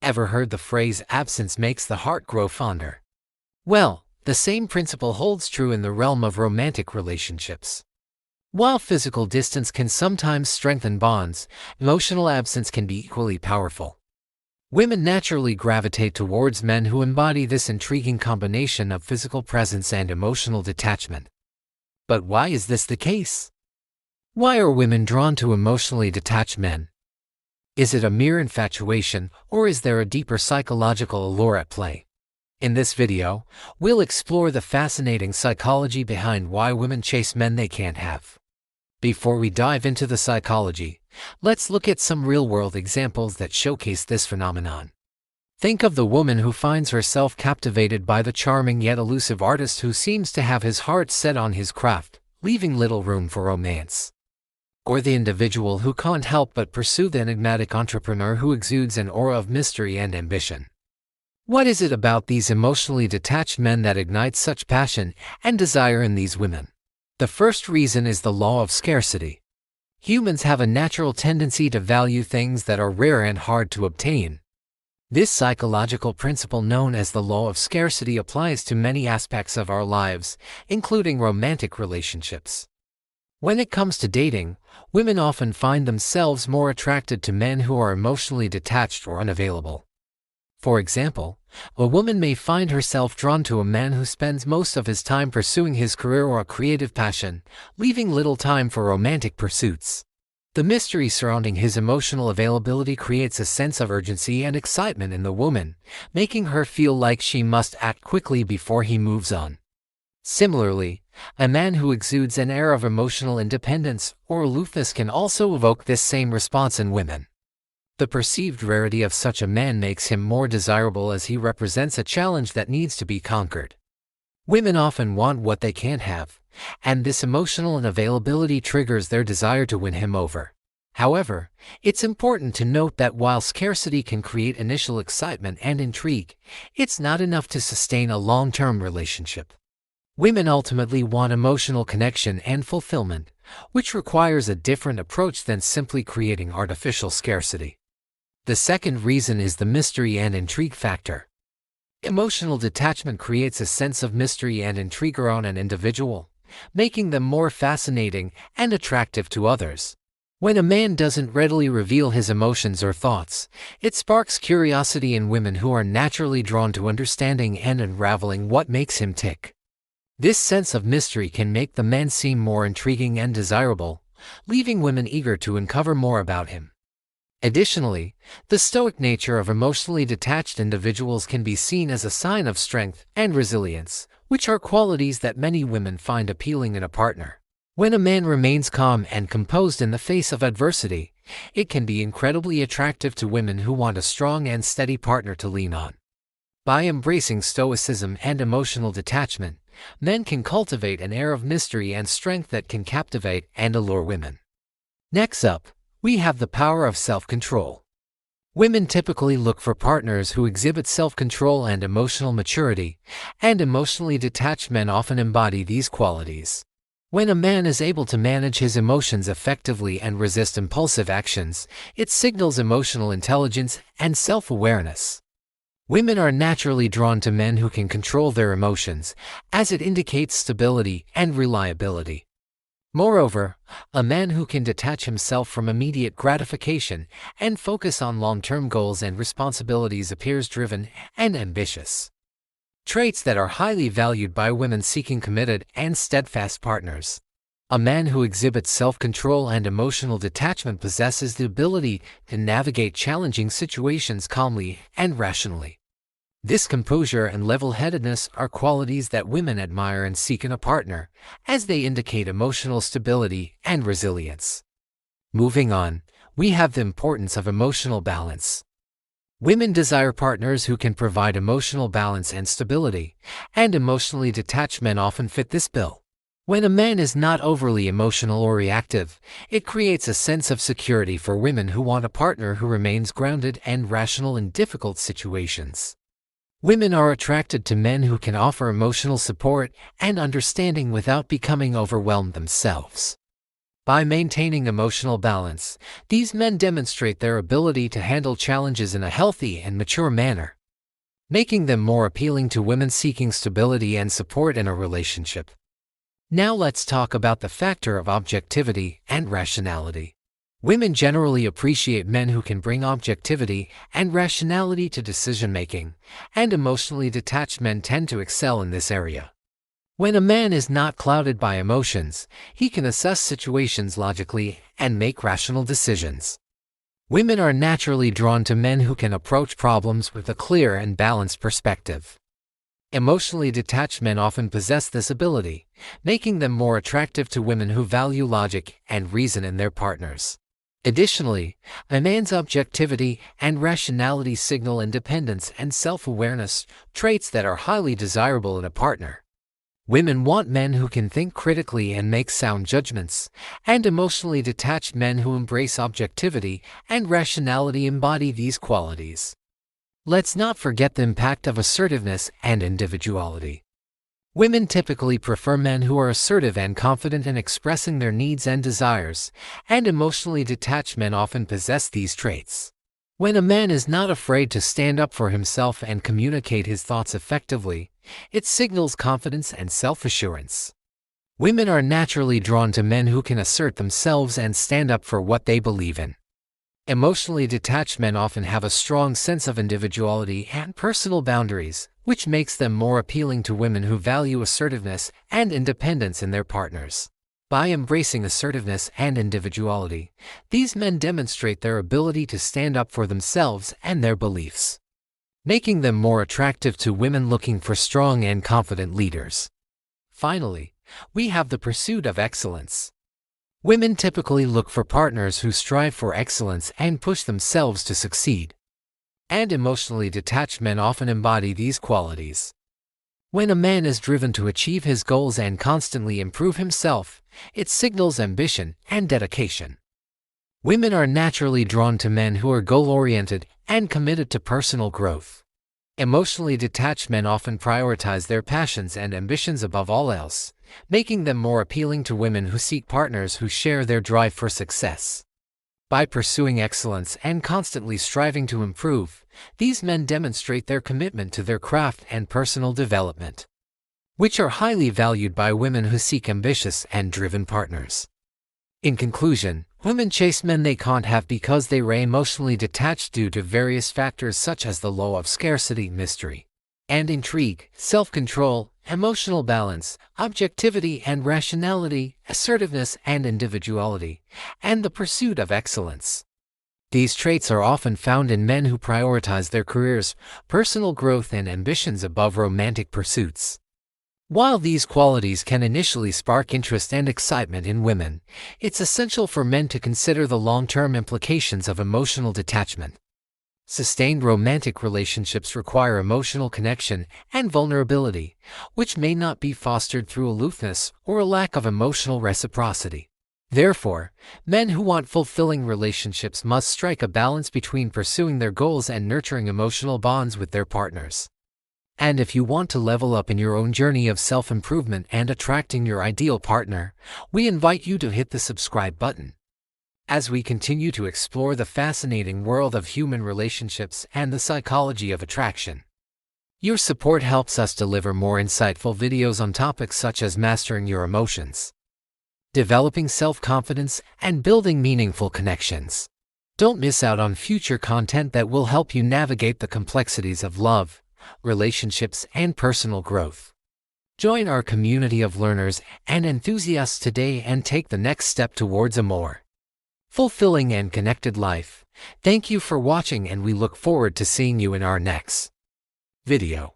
Ever heard the phrase absence makes the heart grow fonder? Well, the same principle holds true in the realm of romantic relationships. While physical distance can sometimes strengthen bonds, emotional absence can be equally powerful. Women naturally gravitate towards men who embody this intriguing combination of physical presence and emotional detachment. But why is this the case? Why are women drawn to emotionally detached men? Is it a mere infatuation, or is there a deeper psychological allure at play? In this video, we'll explore the fascinating psychology behind why women chase men they can't have. Before we dive into the psychology, let's look at some real-world examples that showcase this phenomenon. Think of the woman who finds herself captivated by the charming yet elusive artist who seems to have his heart set on his craft, leaving little room for romance. Or the individual who can't help but pursue the enigmatic entrepreneur who exudes an aura of mystery and ambition. What is it about these emotionally detached men that ignites such passion and desire in these women? The first reason is the law of scarcity. Humans have a natural tendency to value things that are rare and hard to obtain. This psychological principle known as the law of scarcity applies to many aspects of our lives, including romantic relationships. When it comes to dating, women often find themselves more attracted to men who are emotionally detached or unavailable. For example, a woman may find herself drawn to a man who spends most of his time pursuing his career or a creative passion, leaving little time for romantic pursuits. The mystery surrounding his emotional availability creates a sense of urgency and excitement in the woman, making her feel like she must act quickly before he moves on. Similarly, a man who exudes an air of emotional independence or aloofness can also evoke this same response in women. The perceived rarity of such a man makes him more desirable as he represents a challenge that needs to be conquered. Women often want what they can't have, and this emotional unavailability triggers their desire to win him over. However, it's important to note that while scarcity can create initial excitement and intrigue, it's not enough to sustain a long-term relationship. Women ultimately want emotional connection and fulfillment, which requires a different approach than simply creating artificial scarcity. The second reason is the mystery and intrigue factor. Emotional detachment creates a sense of mystery and intrigue around an individual, making them more fascinating and attractive to others. When a man doesn't readily reveal his emotions or thoughts, it sparks curiosity in women who are naturally drawn to understanding and unraveling what makes him tick. This sense of mystery can make the man seem more intriguing and desirable, leaving women eager to uncover more about him. Additionally, the stoic nature of emotionally detached individuals can be seen as a sign of strength and resilience, which are qualities that many women find appealing in a partner. When a man remains calm and composed in the face of adversity, it can be incredibly attractive to women who want a strong and steady partner to lean on. By embracing stoicism and emotional detachment, men can cultivate an air of mystery and strength that can captivate and allure women. Next up, we have the power of self-control. Women typically look for partners who exhibit self-control and emotional maturity, and emotionally detached men often embody these qualities. When a man is able to manage his emotions effectively and resist impulsive actions, it signals emotional intelligence and self-awareness. Women are naturally drawn to men who can control their emotions, as it indicates stability and reliability. Moreover, a man who can detach himself from immediate gratification and focus on long-term goals and responsibilities appears driven and ambitious. Traits that are highly valued by women seeking committed and steadfast partners. A man who exhibits self-control and emotional detachment possesses the ability to navigate challenging situations calmly and rationally. This composure and level-headedness are qualities that women admire and seek in a partner, as they indicate emotional stability and resilience. Moving on, we have the importance of emotional balance. Women desire partners who can provide emotional balance and stability, and emotionally detached men often fit this bill. When a man is not overly emotional or reactive, it creates a sense of security for women who want a partner who remains grounded and rational in difficult situations. Women are attracted to men who can offer emotional support and understanding without becoming overwhelmed themselves. By maintaining emotional balance, these men demonstrate their ability to handle challenges in a healthy and mature manner, making them more appealing to women seeking stability and support in a relationship. Now let's talk about the factor of objectivity and rationality. Women generally appreciate men who can bring objectivity and rationality to decision-making, and emotionally detached men tend to excel in this area. When a man is not clouded by emotions, he can assess situations logically and make rational decisions. Women are naturally drawn to men who can approach problems with a clear and balanced perspective. Emotionally detached men often possess this ability, making them more attractive to women who value logic and reason in their partners. Additionally, a man's objectivity and rationality signal independence and self-awareness, traits that are highly desirable in a partner. Women want men who can think critically and make sound judgments, and emotionally detached men who embrace objectivity and rationality embody these qualities. Let's not forget the impact of assertiveness and individuality. Women typically prefer men who are assertive and confident in expressing their needs and desires, and emotionally detached men often possess these traits. When a man is not afraid to stand up for himself and communicate his thoughts effectively, it signals confidence and self-assurance. Women are naturally drawn to men who can assert themselves and stand up for what they believe in. Emotionally detached men often have a strong sense of individuality and personal boundaries, which makes them more appealing to women who value assertiveness and independence in their partners. By embracing assertiveness and individuality, these men demonstrate their ability to stand up for themselves and their beliefs, making them more attractive to women looking for strong and confident leaders. Finally, we have the pursuit of excellence. Women typically look for partners who strive for excellence and push themselves to succeed. And emotionally detached men often embody these qualities. When a man is driven to achieve his goals and constantly improve himself, it signals ambition and dedication. Women are naturally drawn to men who are goal-oriented and committed to personal growth. Emotionally detached men often prioritize their passions and ambitions above all else, making them more appealing to women who seek partners who share their drive for success. By pursuing excellence and constantly striving to improve, these men demonstrate their commitment to their craft and personal development, which are highly valued by women who seek ambitious and driven partners. In conclusion, women chase men they can't have because they are emotionally detached due to various factors such as the law of scarcity, mystery and intrigue, self-control, emotional balance, objectivity and rationality, assertiveness and individuality, and the pursuit of excellence. These traits are often found in men who prioritize their careers, personal growth and ambitions above romantic pursuits. While these qualities can initially spark interest and excitement in women, it's essential for men to consider the long-term implications of emotional detachment. Sustained romantic relationships require emotional connection and vulnerability, which may not be fostered through aloofness or a lack of emotional reciprocity. Therefore, men who want fulfilling relationships must strike a balance between pursuing their goals and nurturing emotional bonds with their partners. And if you want to level up in your own journey of self-improvement and attracting your ideal partner, we invite you to hit the subscribe button. As we continue to explore the fascinating world of human relationships and the psychology of attraction, your support helps us deliver more insightful videos on topics such as mastering your emotions, developing self-confidence, and building meaningful connections. Don't miss out on future content that will help you navigate the complexities of love, relationships, and personal growth. Join our community of learners and enthusiasts today and take the next step towards a more fulfilling and connected life. Thank you for watching, and we look forward to seeing you in our next video.